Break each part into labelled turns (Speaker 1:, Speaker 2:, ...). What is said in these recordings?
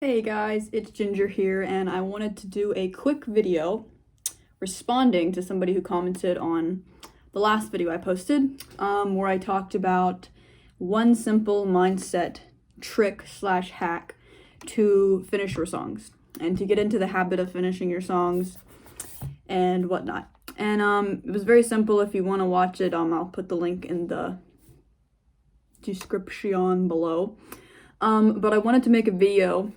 Speaker 1: Hey guys, it's Ginger here, and I wanted to do a quick video responding to somebody who commented on the last video I posted, where I talked about one simple mindset trick slash hack to finish your songs and to get into the habit of finishing your songs and whatnot. And it was very simple. If you want to watch it, I'll put the link in the description below. But I wanted to make a video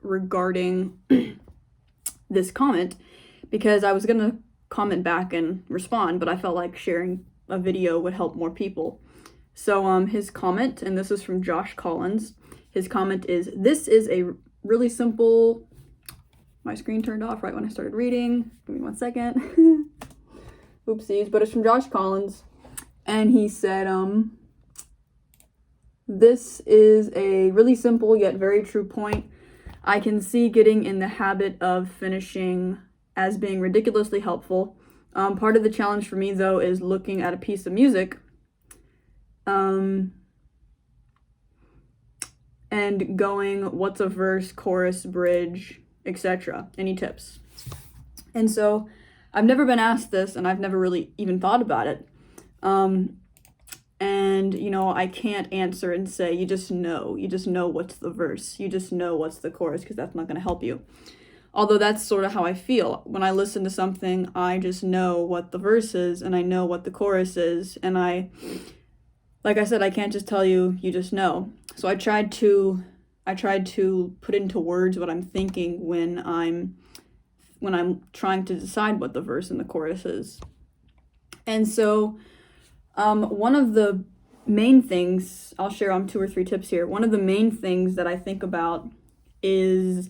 Speaker 1: regarding this comment because I was gonna comment back and respond, but I felt like sharing a video would help more people. So his comment, and this is from Josh Collins, his comment is, "This is a really simple..." My screen turned off right when I started reading. Give me 1 second. Oopsies, but it's from Josh Collins, and he said, "This is a really simple yet very true point. I can see getting in the habit of finishing as being ridiculously helpful. Part of the challenge for me, though, is looking at a piece of music and going, what's a verse, chorus, bridge, etc. Any tips?" And so I've never been asked this, and I've never really even thought about it. And, I can't answer and say, you just know what's the verse, you just know what's the chorus, because that's not going to help you. Although that's sort of how I feel. When I listen to something, I just know what the verse is, and I know what the chorus is, and like I said, I can't just tell you, you just know. So I tried to put into words what I'm thinking when I'm trying to decide what the verse and the chorus is. And so one of the main things, I'll share 2 or 3 tips here. One of the main things that I think about is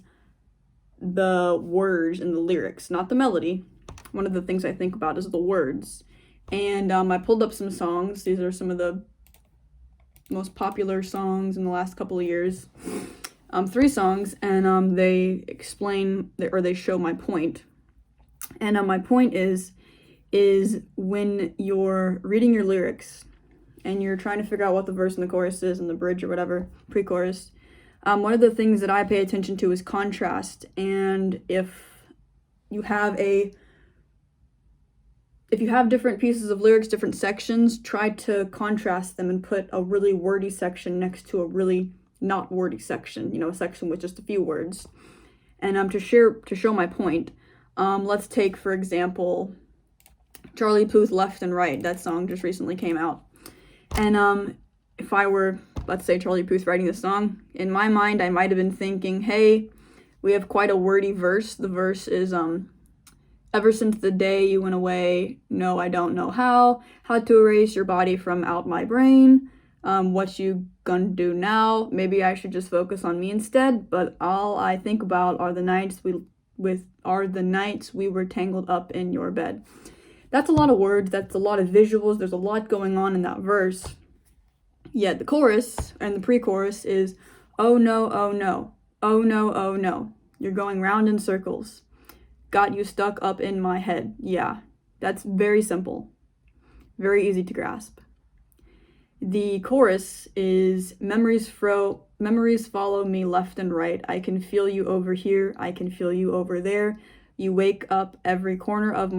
Speaker 1: the words and the lyrics, not the melody. One of the things I think about is the words. And I pulled up some songs. These are some of the most popular songs in the last couple of years. 3 songs, and they explain, or they show my point. And my point is when you're reading your lyrics and you're trying to figure out what the verse and the chorus is and the bridge or whatever, pre-chorus, one of the things that I pay attention to is contrast. And if you have different pieces of lyrics, different sections, try to contrast them and put a really wordy section next to a really not wordy section, a section with just a few words. And to show my point, let's take, for example, Charlie Puth, Left and Right. That song just recently came out. And if I were, let's say, Charlie Puth writing this song, in my mind, I might have been thinking, hey, we have quite a wordy verse. The verse is, ever since the day you went away, no, I don't know how to erase your body from out my brain. What you gonna do now? Maybe I should just focus on me instead, but all I think about are the nights we were tangled up in your bed. That's a lot of words, that's a lot of visuals, there's a lot going on in that verse. Yet the chorus and the pre-chorus is, oh no, oh no, oh no, oh no, you're going round in circles, got you stuck up in my head. Yeah, that's very simple, very easy to grasp. The chorus is, memories follow me left and right, I can feel you over here, I can feel you over there. You take up every corner of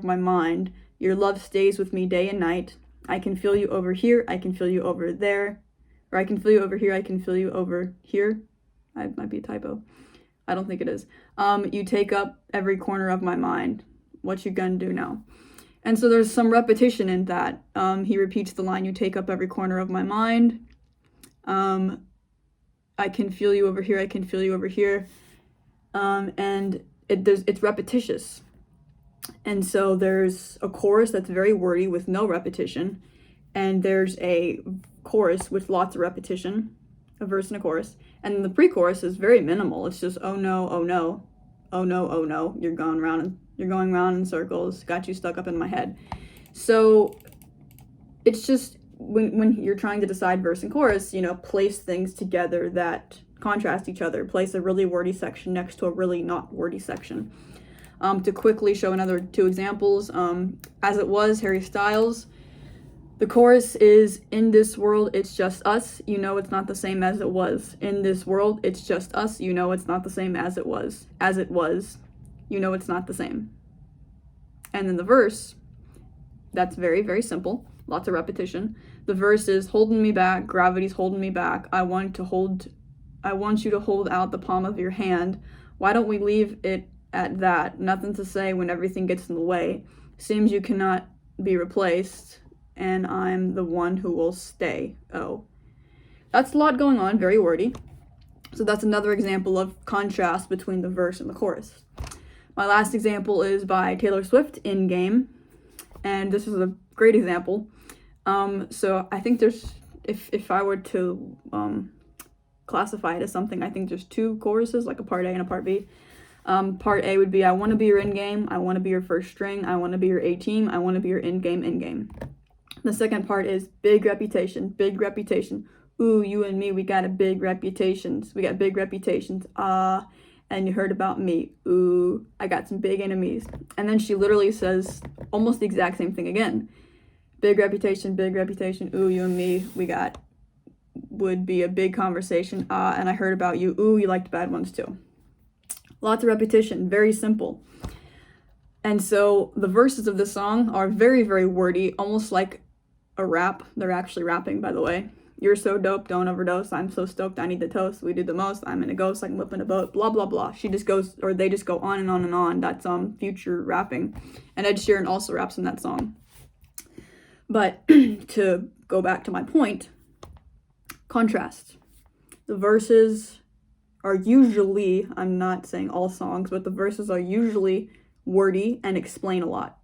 Speaker 1: my mind. Your love stays with me day and night. I can feel you over here. I can feel you over there. Or I can feel you over here. I can feel you over here. That might be a typo. I don't think it is. You take up every corner of my mind. What you gonna do now? And so there's some repetition in that. He repeats the line, you take up every corner of my mind. I can feel you over here. I can feel you over here. And it's repetitious. And so there's a chorus that's very wordy with no repetition, and there's a chorus with lots of repetition, a verse and a chorus, and the pre-chorus is very minimal. It's just, oh no, oh no, oh no, oh no, you're going round in circles, got you stuck up in my head. So it's just when you're trying to decide verse and chorus, place things together that contrast each other. Place a really wordy section next to a really not wordy section. To quickly show another 2 examples, As It Was, Harry Styles. The chorus is, in this world, it's just us. You know it's not the same as it was. In this world, it's just us. You know it's not the same as it was. As it was. You know it's not the same. And then the verse, that's very, very simple. Lots of repetition. The verse is, holding me back, gravity's holding me back. I want you to hold out the palm of your hand. Why don't we leave it at that? Nothing to say when everything gets in the way. Seems you cannot be replaced, and I'm the one who will stay. Oh. That's a lot going on, very wordy. So that's another example of contrast between the verse and the chorus. My last example is by Taylor Swift, In Game. And this is a great example. So I think there's, if I were to classify it as something, I think there's two choruses, like a part A and a part B. Part A would be, I want to be your in game, I want to be your first string, I want to be your A team, I want to be your in game. The second part is big reputation. Ooh, you and me, we got big reputations. And you heard about me. Ooh, I got some big enemies. And then she literally says almost the exact same thing again. Big reputation. Ooh, you and me, would be a big conversation. And I heard about you. Ooh, you liked bad ones too. Lots of repetition, very simple. And so the verses of this song are very, very wordy, almost like a rap. They're actually rapping, by the way. You're so dope, don't overdose. I'm so stoked, I need the toast. We do the most. I'm in a ghost, I can whip in a boat. Blah, blah, blah. They just go on and on and on. That's Future rapping. And Ed Sheeran also raps in that song. But to go back to my point, contrast. The verses are usually, I'm not saying all songs, but the verses are usually wordy and explain a lot.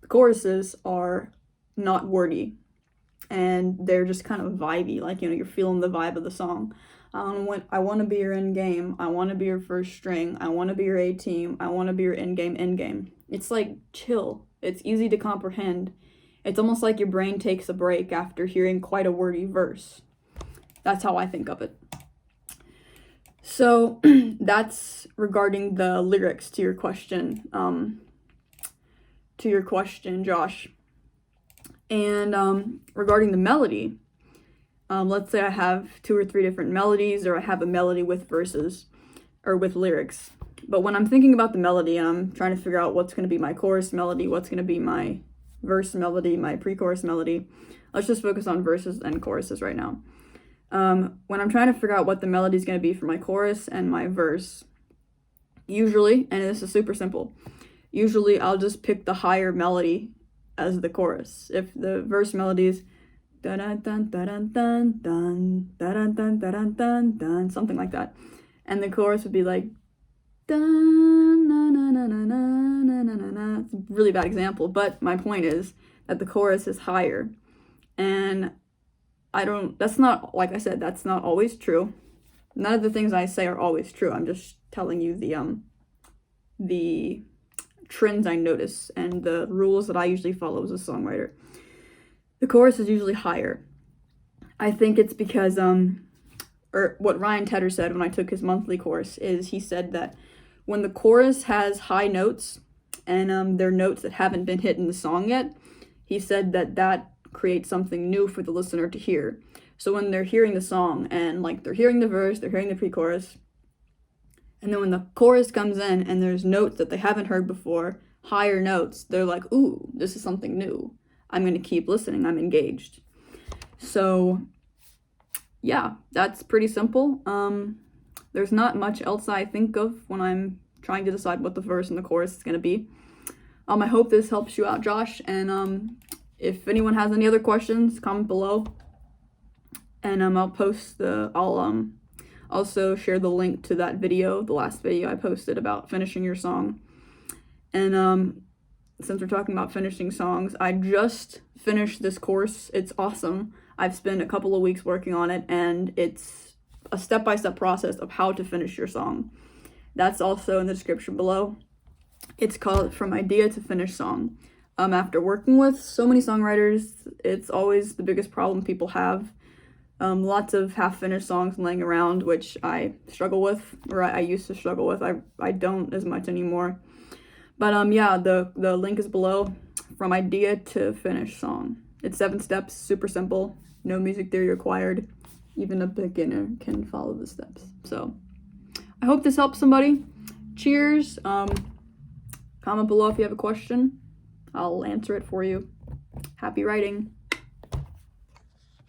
Speaker 1: The choruses are not wordy, and they're just kind of vibey, like, you're feeling the vibe of the song. I want to be your in game, I want to be your first string, I want to be your A team, I want to be your in game. It's like chill, it's easy to comprehend. It's almost like your brain takes a break after hearing quite a wordy verse. That's how I think of it. So that's regarding the lyrics to your question, Josh. And regarding the melody, let's say I have 2 or 3 different melodies, or I have a melody with verses or with lyrics. But when I'm thinking about the melody and I'm trying to figure out what's going to be my chorus melody, what's going to be my verse melody, my pre-chorus melody, let's just focus on verses and choruses right now. When I'm trying to figure out what the melody is going to be for my chorus and my verse, usually, and this is super simple, usually I'll just pick the higher melody as the chorus. If the verse melody is dun dun dun dun dun dun dun dun dun dun dun, something like that, and the chorus would be like dun na na na na na na na na. It's a really bad example, but my point is that the chorus is higher, and that's not, like I said, that's not always true. None of the things I say are always true. I'm just telling you the trends I notice and the rules that I usually follow as a songwriter. The chorus is usually higher. I think it's because, or what Ryan Tedder said when I took his monthly course is he said that when the chorus has high notes and they're notes that haven't been hit in the song yet, he said that create something new for the listener to hear. So when they're hearing the song and like they're hearing the verse, they're hearing the pre-chorus, and then when the chorus comes in and there's notes that they haven't heard before, higher notes, they're like, ooh, this is something new. I'm going to keep listening. I'm engaged. So yeah, that's pretty simple. There's not much else I think of when I'm trying to decide what the verse and the chorus is going to be. I hope this helps you out, Josh, and if anyone has any other questions, comment below, and I'll also share the link to that video, the last video I posted about finishing your song. And since we're talking about finishing songs, I just finished this course. It's awesome. I've spent a couple of weeks working on it, and it's a step-by-step process of how to finish your song. That's also in the description below. It's called From Idea to Finished Song. After working with so many songwriters, it's always the biggest problem people have. Lots of half-finished songs laying around, which I struggle with, or I used to struggle with. I don't as much anymore. But yeah, the link is below. From Idea to Finished Song. It's 7 steps, super simple, no music theory required. Even a beginner can follow the steps. So I hope this helps somebody. Cheers. Comment below if you have a question. I'll answer it for you. Happy writing.